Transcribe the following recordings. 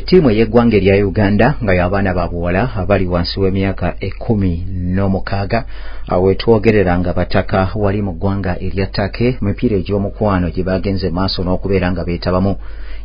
Ettiimu ey'eggwanga erya Uganda nga y'abaana ba buwala abali wansi w'emyaka 16 wetwogerera nga bataka wali mu ggwanga erya Take mu mipiira egy'omukwano gye bagenze maaso n'okubeera nga beetabamu.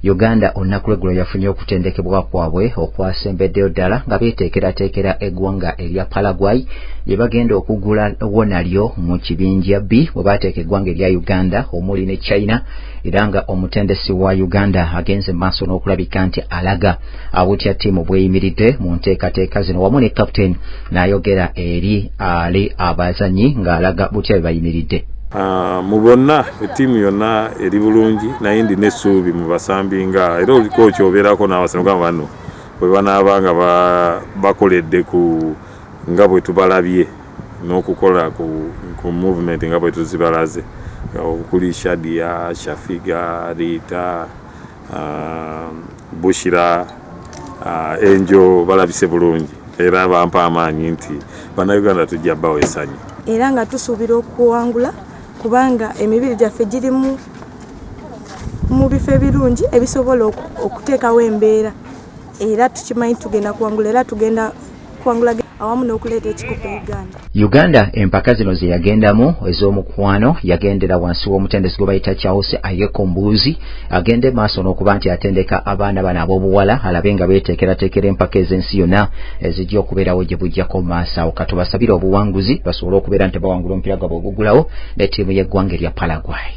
Uganda olunaku lw'eggulo yafunye okutendekebwa kwabwe okwasembeddeyo ddala nga beeteekerateekera eggwanga erya Paraguay lye bagenda okugulawo nalyo mu kibinja B bwe bateeka eggwanga erya Uganda omuli ne China, era nga omutendesi wa Uganda agenze maaso n'okulabika nti alaga abutya ttiimu bweyimiridde mu nteekateeka zino wamu ne kapiteeni n'ayogera eri abazanyi ng'alaga butya bwe bayimiridde. Mu bonna ettiimu yonna eri bulungi naye ndi n'essuubi mu basambi nga era oliko okyobeerako n'abasambi bano bwe banaaba nga bakoledde ku nga bwe tubalabye n'okukola ku movement nga bwe tuzibalaze okuli Shadia, Shafiga, Rita, Bushira, Enjo balabise bulungi era bampa amaanyi nti bannayuganda tujja bbawo essanyu era nga tusuubira okuwangula kubanga emibiri gyaffe giri mu bifo ebirungi ebisobola okuteekawo embeera era tukimanyi tugenda kuwangula era tugenda kuwangula awamu n'okuleeta ekikopo Uganda. Uganda empaka zino ze yagendamu ez'omukwano yagendera wansi w'omutendesi gwe bayita Charles Ayekombuzi agende maaso n'okuba nti atendeka abaana bano ab'obuwala alabe nga beeteekerateekera empaka ez'ensi yonna ezijja okubeerawo gye bujjako maaso awo katubasabire obuwanguzi basobole okubeera nti bawangula omupiira gwabwe ogugulawo n'ettiimu y'eggwanga erya Paraguay.